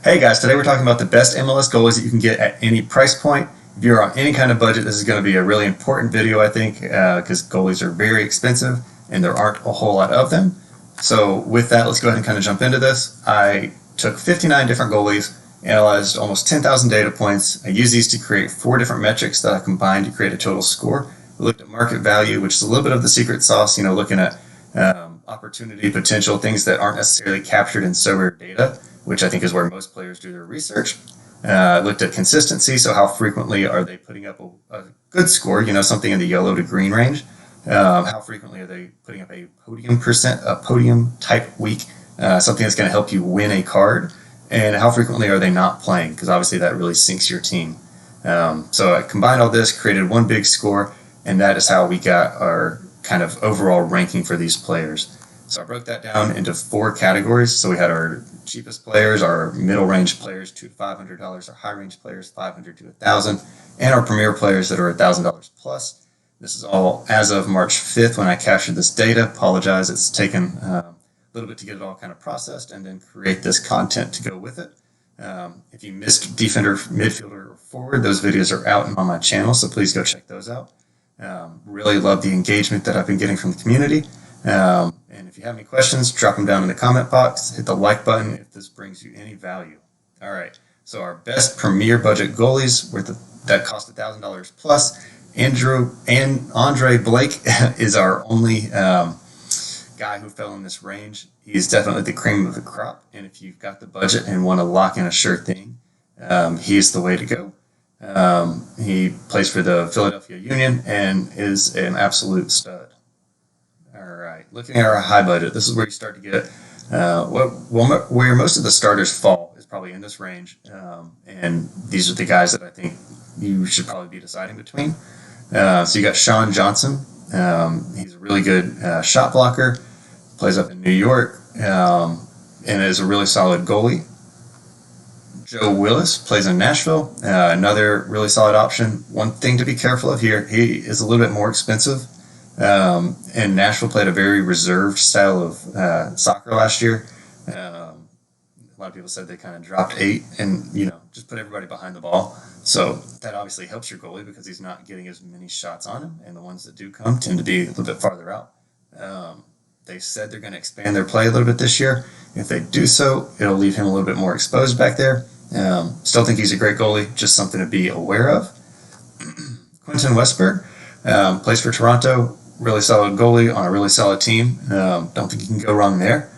Hey guys, today we're talking about the best MLS goalies that you can get at any price point. If you're on any kind of budget, this is going to be a really important video, I think, because goalies are very expensive and there aren't a whole lot of them. So with that, let's go ahead and kind of jump into this. I took 59 different goalies, analyzed almost 10,000 data points. I used these to create 4 different metrics that I combined to create a total score. We looked at market value, which is a little bit of the secret sauce, looking at opportunity, potential, things that aren't necessarily captured in SoRare data, which I think is where most players do their research. Looked at consistency, so how frequently are they putting up a good score, something in the yellow to green range. How frequently are they putting up a podium type week, something that's going to help you win a card, and how frequently are they not playing, because obviously that really sinks your team. So I combined all this, created one big score, and that is how we got our kind of overall ranking for these players. So I broke that down into 4 categories. So we had our cheapest players, our middle range players, $200 to $500, our high range players, $500 to $1,000, and our premier players that are $1,000 plus. This is all as of March 5th when I captured this data. Apologize, it's taken a little bit to get it all kind of processed and then create this content to go with it. If you missed defender, midfielder, or forward, those videos are out on my channel, so please go check those out. Really love the engagement that I've been getting from the community. And if you have any questions, drop them down in the comment box. Hit the like button if this brings you any value. All right, so our best premier budget goalies that cost $1,000 plus. Andre Blake is our only guy who fell in this range. He's definitely the cream of the crop, and if you've got the budget and want to lock in a sure thing, he's the way to go. He plays for the Philadelphia Union and is an absolute stud. All right, looking at our high budget, this is where you start to get where most of the starters fall is probably in this range, and these are the guys that I think you should probably be deciding between. So you got Sean Johnson. He's a really good shot blocker, plays up in New York, and is a really solid goalie. Joe Willis plays in Nashville, another really solid option. One thing to be careful of here, he is a little bit more expensive. And Nashville played a very reserved style of soccer last year. A lot of people said they kind of dropped 8 and, just put everybody behind the ball. So that obviously helps your goalie because he's not getting as many shots on him, and the ones that do come tend to be a little bit farther out. They said they're going to expand their play a little bit this year. If they do so, it'll leave him a little bit more exposed back there. Still think he's a great goalie, just something to be aware of. Quentin Westberg plays for Toronto, really solid goalie on a really solid team. Don't think you can go wrong there.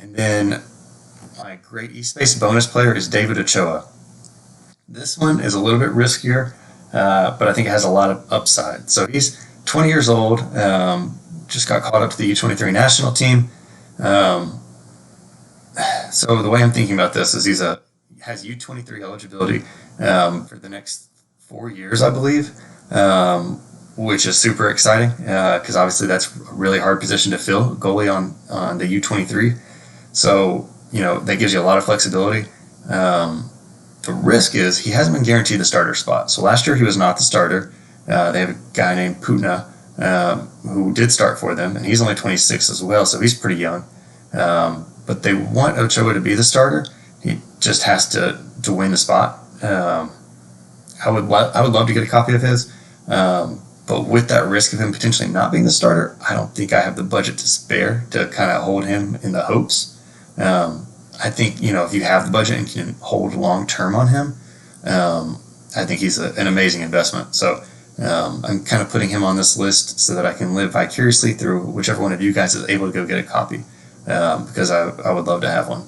And then my great East-based bonus player is David Ochoa. This one is a little bit riskier, but I think it has a lot of upside. So he's 20 years old, just got called up to the U23 national team. So the way I'm thinking about this is he has U23 eligibility for the next 4 years, I believe, which is super exciting because obviously that's a really hard position to fill, goalie on the U23. So, that gives you a lot of flexibility. The risk is he hasn't been guaranteed the starter spot. So last year he was not the starter. They have a guy named Putna who did start for them, and he's only 26 as well, so he's pretty young. But they want Ochoa to be the starter. He just has to win the spot. I would love to get a copy of his, but with that risk of him potentially not being the starter, I don't think I have the budget to spare to kind of hold him in the hopes. I think, if you have the budget and can hold long-term on him, I think he's an amazing investment. So I'm kind of putting him on this list so that I can live vicariously through whichever one of you guys is able to go get a copy, because I would love to have one.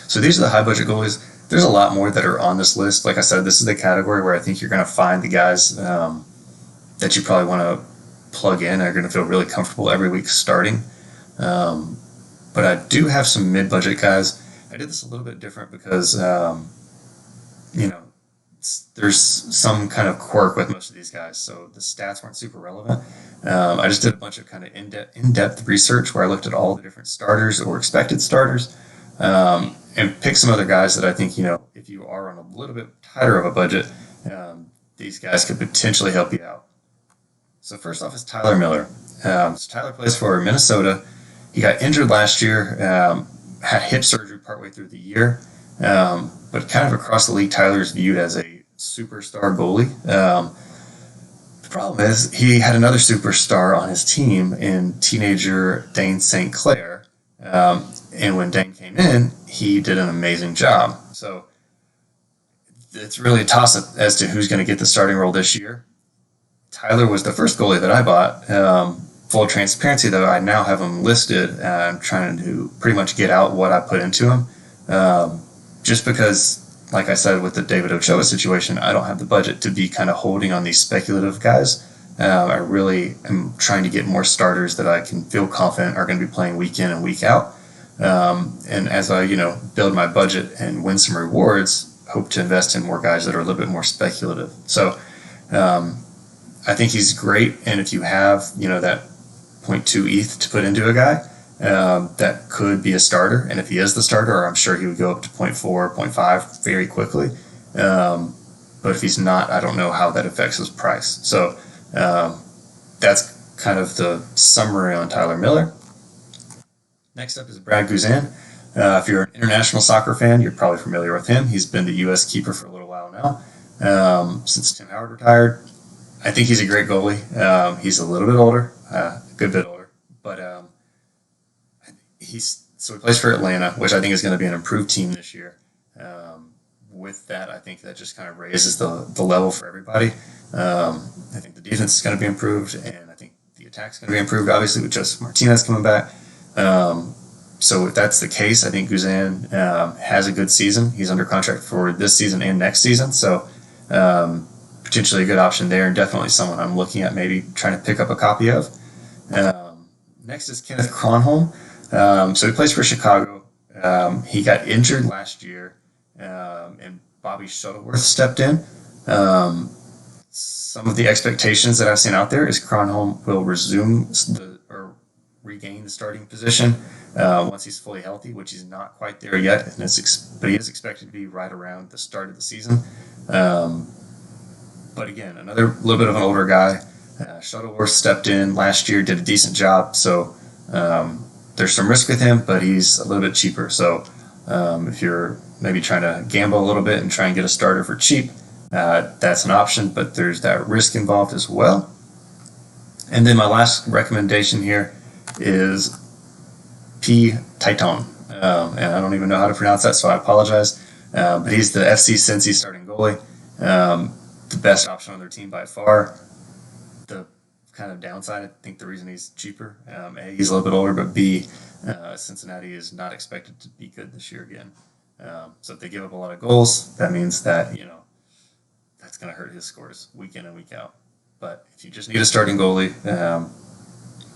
So these are the high-budget goalies. There's a lot more that are on this list. Like I said, this is the category where I think you're going to find the guys that you probably want to plug in, are going to feel really comfortable every week starting. But I do have some mid-budget guys. I did this a little bit different because, there's some kind of quirk with most of these guys, so the stats weren't super relevant. I just did a bunch of kind of in-depth research where I looked at all the different starters or expected starters, and picked some other guys that I think, if you are on a little bit tighter of a budget, these guys could potentially help you out. So first off is Tyler Miller. So Tyler plays for Minnesota. He got injured last year, had hip surgery partway through the year. But kind of across the league, Tyler's viewed as a superstar goalie. The problem is he had another superstar on his team in teenager Dane St. Clair. And when Dane came in, he did an amazing job. So it's really a toss-up as to who's going to get the starting role this year. Tyler was the first goalie that I bought. Full transparency, though, I now have him listed. I'm trying to pretty much get out what I put into him. Just because, like I said, with the David Ochoa situation, I don't have the budget to be kind of holding on these speculative guys. I really am trying to get more starters that I can feel confident are going to be playing week in and week out. And as I, build my budget and win some rewards, hope to invest in more guys that are a little bit more speculative. So I think he's great. And if you have, that 0.2 ETH to put into a guy, that could be a starter. And if he is the starter, I'm sure he would go up to 0.4, 0.5 very quickly. But if he's not, I don't know how that affects his price. So that's kind of the summary on Tyler Miller. Next up is Brad Guzan. If you're an international soccer fan, you're probably familiar with him. He's been the U.S. keeper for a little while now, since Tim Howard retired. I think he's a great goalie. He's a little bit older, a good bit older, but he plays for Atlanta, which I think is going to be an improved team this year. With that, I think that just kind of raises the level for everybody. I think the defense is going to be improved, and I think the attack is going to be improved, obviously, with Joseph Martinez coming back. So if that's the case, I think Guzan has a good season. He's under contract for this season and next season, so potentially a good option there, and definitely someone I'm looking at maybe trying to pick up a copy of. Next is Kenneth Kronholm. So he plays for Chicago. He got injured last year, and Bobby Shuttleworth stepped in. Some of the expectations that I've seen out there is Kronholm will regain the starting position once he's fully healthy, which he's not quite there yet, but he is expected to be right around the start of the season. But again, another little bit of an older guy. Shuttleworth stepped in last year, did a decent job, so there's some risk with him, but he's a little bit cheaper. So if you're maybe trying to gamble a little bit and try and get a starter for cheap, that's an option, but there's that risk involved as well. And then my last recommendation here is P. Titon. And I don't even know how to pronounce that, so I apologize. But he's the FC Cincy starting goalie. The best option on their team by far. The kind of downside, I think the reason he's cheaper, A, he's a little bit older, but B, Cincinnati is not expected to be good this year again. So if they give up a lot of goals, that means that, that's going to hurt his scores week in and week out. But if you just need a starting goalie,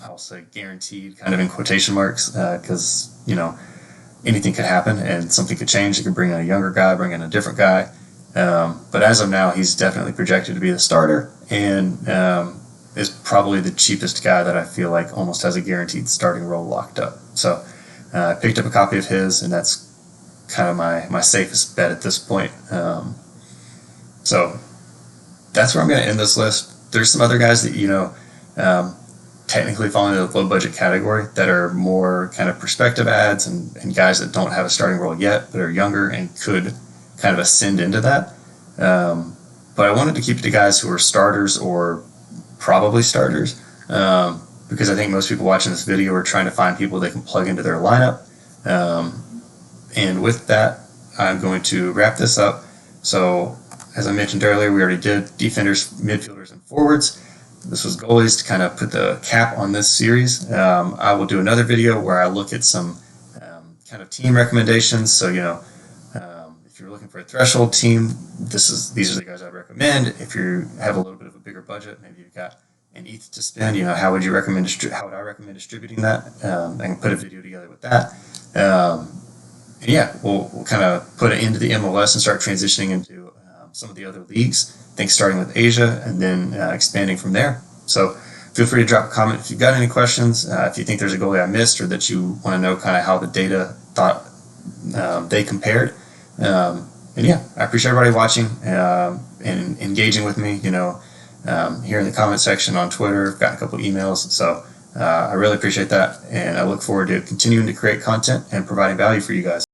I'll say guaranteed, kind of in quotation marks, because, anything could happen and something could change. You could bring in a younger guy, bring in a different guy. But as of now, he's definitely projected to be the starter, and is probably the cheapest guy that I feel like almost has a guaranteed starting role locked up. So I picked up a copy of his, and that's kind of my safest bet at this point. So that's where I'm going to end this list. There's some other guys that, technically fall into the low budget category that are more kind of perspective ads and guys that don't have a starting role yet, but are younger and could kind of ascend into that. But I wanted to keep it to guys who are starters or probably starters, because I think most people watching this video are trying to find people they can plug into their lineup. And with that, I'm going to wrap this up. So as I mentioned earlier, we already did defenders, midfielders, and forwards. This was goalies to kind of put the cap on this series. I will do another video where I look at some kind of team recommendations. So, if you're looking for a threshold team, these are the guys I'd recommend. If you have a little bit of a bigger budget, maybe you've got an ETH to spend, how would I recommend distributing that? I can put a video together with that. And yeah, we'll kind of put it into the MLS and start transitioning into some of the other leagues. I think starting with Asia and then expanding from there. So feel free to drop a comment if you've got any questions. If you think there's a goalie I missed, or that you want to know kind of how the data thought they compared. And yeah, I appreciate everybody watching and engaging with me. Here in the comment section on Twitter, I've got a couple emails. So I really appreciate that, and I look forward to continuing to create content and providing value for you guys.